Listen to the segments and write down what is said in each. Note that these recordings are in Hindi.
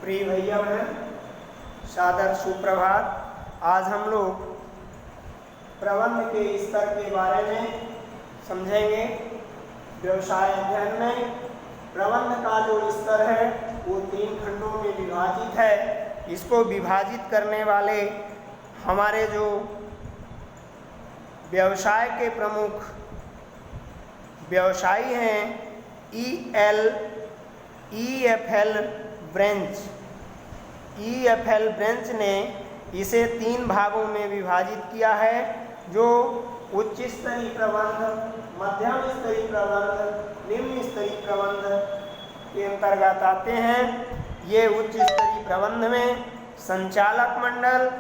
प्रिय भैया बहन, सादर सुप्रभात। आज हम लोग प्रबंध के स्तर के बारे में समझेंगे। व्यवसाय अध्ययन में प्रबंध का जो स्तर है वो 3 खंडों में विभाजित है। इसको विभाजित करने वाले हमारे जो व्यवसाय के प्रमुख व्यवसायी हैं EFL ब्रांच ने इसे 3 भागों में विभाजित किया है, जो उच्च स्तरीय प्रबंध, मध्यम स्तरीय प्रबंध, निम्न स्तरीय प्रबंध के अंतर्गत आते हैं। ये उच्च स्तरीय प्रबंध में संचालक मंडल,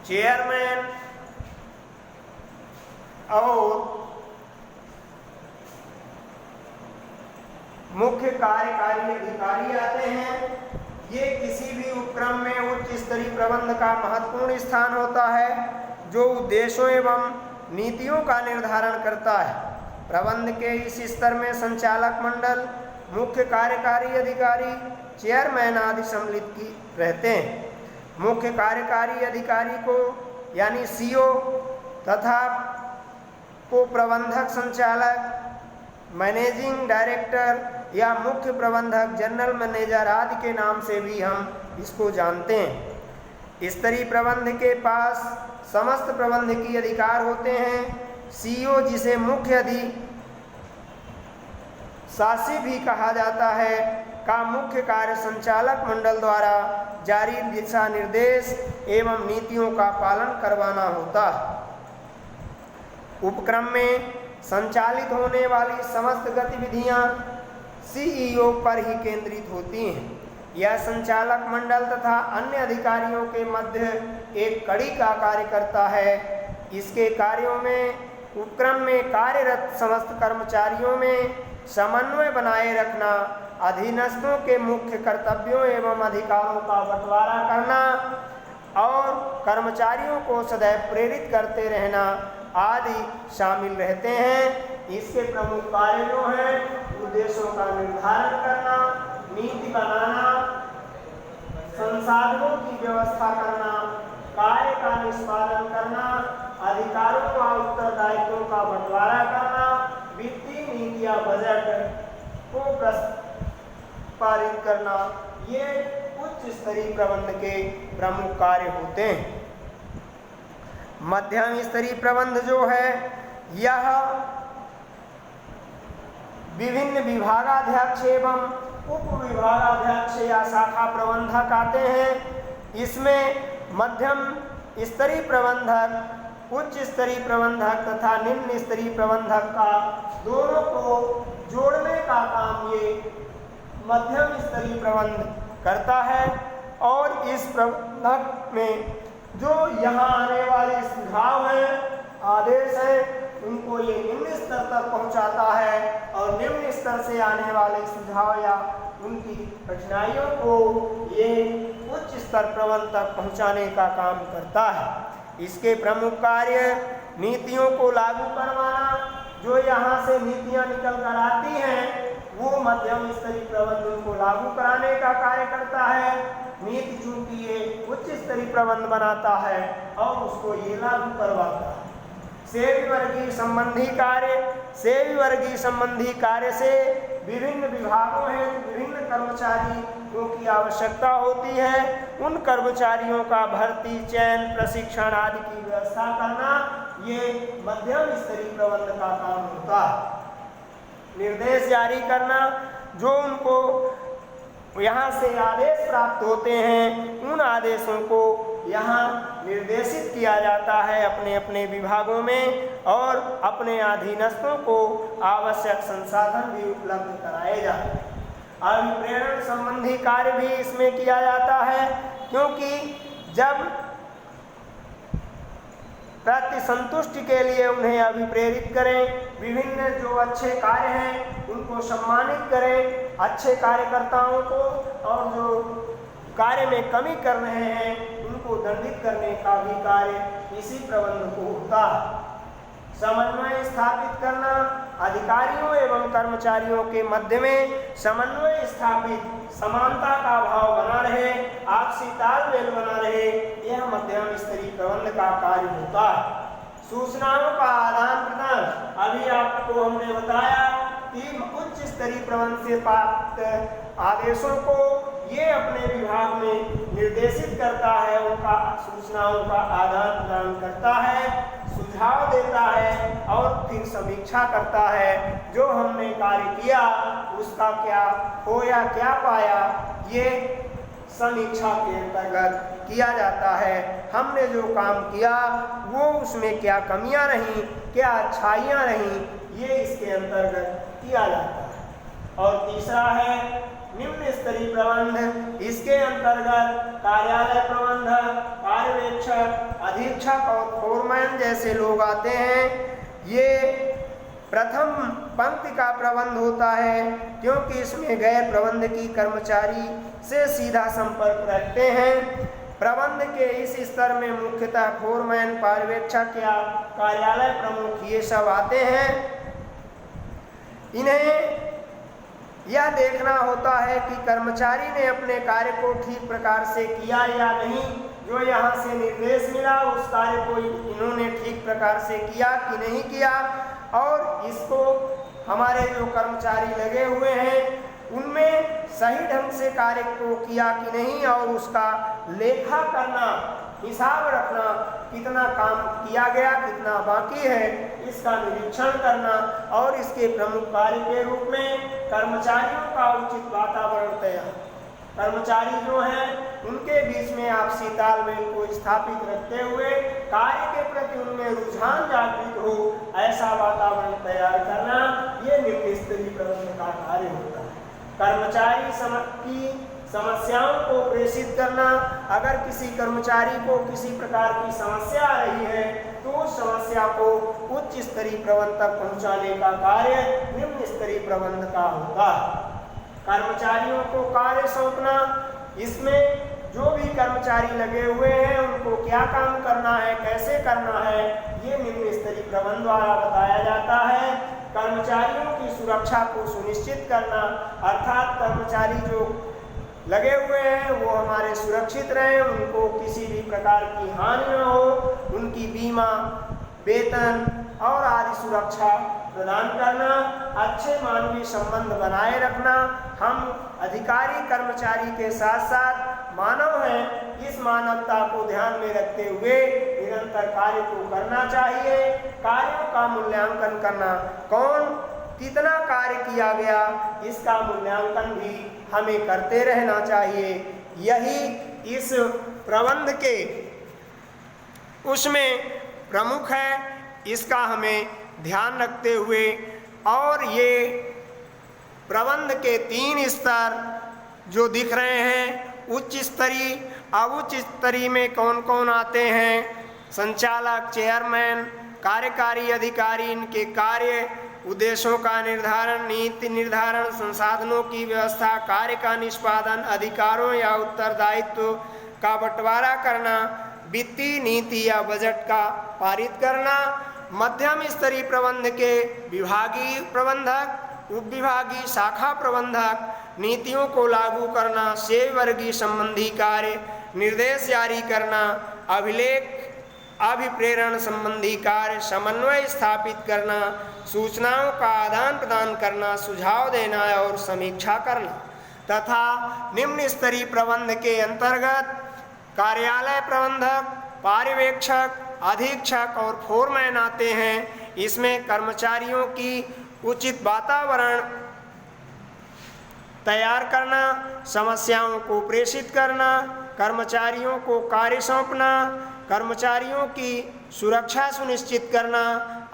चेयरमैन और मुख्य कार्यकारी अधिकारी आते हैं। ये किसी भी उपक्रम में उच्च स्तरीय प्रबंध का महत्वपूर्ण स्थान होता है, जो उद्देश्यों एवं नीतियों का निर्धारण करता है। प्रबंध के इस स्तर में संचालक मंडल, मुख्य कार्यकारी अधिकारी, चेयरमैन आदि सम्मिलित रहते हैं। मुख्य कार्यकारी अधिकारी को यानी CEO तथा को प्रबंधक संचालक, मैनेजिंग डायरेक्टर या मुख्य प्रबंधक, जनरल मैनेजर आदि के नाम से भी हम इसको जानते हैं। स्तरीय प्रबंध के पास समस्त प्रबंधकीय अधिकार होते हैं। CEO, जिसे मुख्य अधिशासी भी कहा जाता है, का मुख्य कार्य संचालक मंडल द्वारा जारी दिशा निर्देश एवं नीतियों का पालन करवाना होता है। उपक्रम में संचालित होने वाली समस्त गतिविधियां CEO पर ही केंद्रित होती हैं। यह संचालक मंडल तथा अन्य अधिकारियों के मध्य एक कड़ी का कार्य करता है। इसके कार्यों में उपक्रम में कार्यरत समस्त कर्मचारियों में समन्वय बनाए रखना, अधीनस्थों के मुख्य कर्तव्यों एवं अधिकारों का बंटवारा करना और कर्मचारियों को सदैव प्रेरित करते रहना आदि शामिल रहते हैं। इसके प्रमुख कार्य जो हैं, उद्देश्यों का निर्धारण करना, नीति बनाना, संसाधनों की व्यवस्था करना, कार्य का निष्पादन करना, अधिकारों व उत्तरदायित्वों का बंटवारा करना, वित्तीय नीति या बजट को पारित करना, ये उच्च स्तरीय प्रबंध के प्रमुख कार्य होते हैं। मध्यम स्तरीय प्रबंध जो है, यह विभिन्न विभागाध्यक्ष एवं उप विभागाध्यक्ष या शाखा प्रबंधक आते हैं। इसमें मध्यम स्तरीय प्रबंधक, उच्च स्तरीय प्रबंधक तथा निम्न स्तरीय प्रबंधक का दोनों को जोड़ने का काम ये मध्यम स्तरीय प्रबंध करता है। और इस प्रबंधक में जो यहाँ आने वाले सुझाव हैं, आदेश हैं, उनको ये निम्न स्तर तक पहुँचाता है और निम्न स्तर से आने वाले सुझाव या उनकी कठिनाइयों को ये उच्च स्तर प्रबंध तक पहुँचाने का काम करता है। इसके प्रमुख कार्य नीतियों को लागू करवाना, जो यहाँ से नीतियाँ निकल कर आती हैं वो मध्यम स्तरीय प्रबंध उनको लागू कराने का कार्य करता है। नीति चूंकि ये उच्च स्तरीय प्रबंध बनाता है और उसको ये लागू करवाता है। सेवी वर्गीय संबंधी कार्य से विभिन्न विभागों में विभिन्न कर्मचारियों की आवश्यकता होती है। उन कर्मचारियों का भर्ती, चयन, प्रशिक्षण आदि की व्यवस्था करना ये मध्यम स्तरीय प्रबंध का काम होता है। निर्देश जारी करना, जो उनको यहाँ से आदेश प्राप्त होते हैं, उन आदेशों को यहाँ निर्देशित किया जाता है अपने अपने विभागों में और अपने अधीनस्थों को आवश्यक संसाधन भी उपलब्ध कराए जाते हैं। अभिप्रेरण संबंधी कार्य भी इसमें किया जाता है, क्योंकि जब प्रति संतुष्टि के लिए उन्हें अभिप्रेरित करें, विभिन्न जो अच्छे कार्य हैं उनको सम्मानित करें, अच्छे कार्यकर्ताओं को, और जो कार्य में कमी कर रहे हैं उनको दंडित करने का भी कार्य इसी प्रबंध को होता है। समन्वय स्थापित करना, अधिकारियों एवं कर्मचारियों के मध्य में समन्वय स्थापित, समानता का भाव बना रहे, आपसी तालमेल बना रहे, यह मध्यम स्तरीय प्रबंध का कार्य होता है। सूचनाओं का आदान प्रदान, अभी आपको हमने बताया कि उच्च स्तरीय प्रबंध से प्राप्त आदेशों को ये अपने विभाग में निर्देशित करता है, उनका सूचनाओं का आदान प्रदान करता है, सुझाव देता है और फिर समीक्षा करता है। जो हमने कार्य किया उसका क्या होया, क्या पाया, ये समीक्षा के अंतर्गत किया जाता है। हमने जो काम किया वो उसमें क्या कमियां रहीं, क्या अच्छाइयां रहीं, ये इसके अंतर्गत किया जाता है। और तीसरा है निम्न स्तरीय प्रबंध। इसके अंतर्गत कार्यालय प्रबंधक, पर्यवेक्षक, अधीक्षक और फोरमैन जैसे लोग आते हैं। ये प्रथम पंक्ति का प्रबंध होता है, क्योंकि इसमें गैर प्रबंधकीय कर्मचारी से सीधा संपर्क रखते हैं। प्रबंध के इस स्तर में मुख्यतः फोरमैन, पर्यवेक्षक या कार्यालय प्रमुख ये सब आते हैं। इन्हें यह देखना होता है कि कर्मचारी ने अपने कार्य को ठीक प्रकार से किया या नहीं। जो यहाँ से निर्देश मिला उस कार्य को इन्होंने ठीक प्रकार से किया कि नहीं किया, और इसको हमारे जो कर्मचारी लगे हुए हैं उनमें सही ढंग से कार्य को किया कि नहीं, और उसका लेखा करना, हिसाब रखना, कितना काम किया गया, कितना बाकी है, इसका निरीक्षण करना। और इसके प्रमुख कार्य के रूप में कर्मचारियों का उचित वातावरण तैयार, कर्मचारी जो हैं उनके बीच में आपसी तालमेल को स्थापित रखते हुए कार्य के प्रति उनमें रुझान जागृत हो, ऐसा वातावरण तैयार करना, ये निम्न स्तरीय प्रबंधन का कार्य होता है। कर्मचारी की समस्याओं को प्रेषित करना, अगर किसी कर्मचारी को किसी प्रकार की समस्या आ रही है तो उस समस्या को उच्च स्तरीय प्रबंध तक पहुंचाने का कार्य निम्न स्तरीय प्रबंध का होता है। कर्मचारियों को कार्य सौंपना, इसमें जो भी कर्मचारी लगे हुए हैं उनको क्या काम करना है, कैसे करना है, ये निम्न स्तरीय प्रबंध द्वारा बताया जाता है। कर्मचारियों की सुरक्षा को सुनिश्चित करना, अर्थात कर्मचारी जो लगे हुए हैं वो हमारे सुरक्षित रहें, उनको किसी भी प्रकार की हानि न हो, उनकी बीमा, वेतन और आदि सुरक्षा प्रदान करना, अच्छे मानवीय संबंध बनाए रखना। हम अधिकारी कर्मचारी के साथ साथ मानव हैं, इस मानवता को ध्यान में रखते हुए निरंतर कार्य को करना चाहिए। कार्यों का मूल्यांकन करना, कौन कितना कार्य किया गया, इसका मूल्यांकन भी हमें करते रहना चाहिए। यही इस प्रबंध के उसमें प्रमुख है, इसका हमें ध्यान रखते हुए। और ये प्रबंध के 3 स्तर जो दिख रहे हैं, उच्च स्तरीय, अउच्च स्तरीय में कौन कौन आते हैं, संचालक, चेयरमैन, कार्यकारी अधिकारी, इनके कार्य, उद्देश्यों का निर्धारण, नीति निर्धारण, संसाधनों की व्यवस्था, कार्य का निष्पादन, अधिकारों या उत्तरदायित्व का बंटवारा करना, वित्तीय नीति या बजट का पारित करना। मध्यम स्तरीय प्रबंध के विभागीय प्रबंधक, उपविभागीय शाखा प्रबंधक, नीतियों को लागू करना, सेवा वर्गीय संबंधी कार्य, निर्देश जारी करना, अभिलेख अभिप्रेरण संबंधी कार्य, समन्वय स्थापित करना, सूचनाओं का आदान प्रदान करना, सुझाव देना और समीक्षा करना। तथा निम्न स्तरीय प्रबंध के अंतर्गत कार्यालय प्रबंधक, पर्यवेक्षक, अधीक्षक और फोरमैन आते हैं। इसमें कर्मचारियों की उचित वातावरण तैयार करना, समस्याओं को प्रेषित करना, कर्मचारियों को कार्य सौंपना, कर्मचारियों की सुरक्षा सुनिश्चित करना,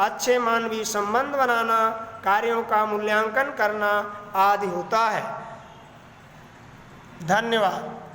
अच्छे मानवीय संबंध बनाना, कार्यों का मूल्यांकन करना आदि होता है। धन्यवाद।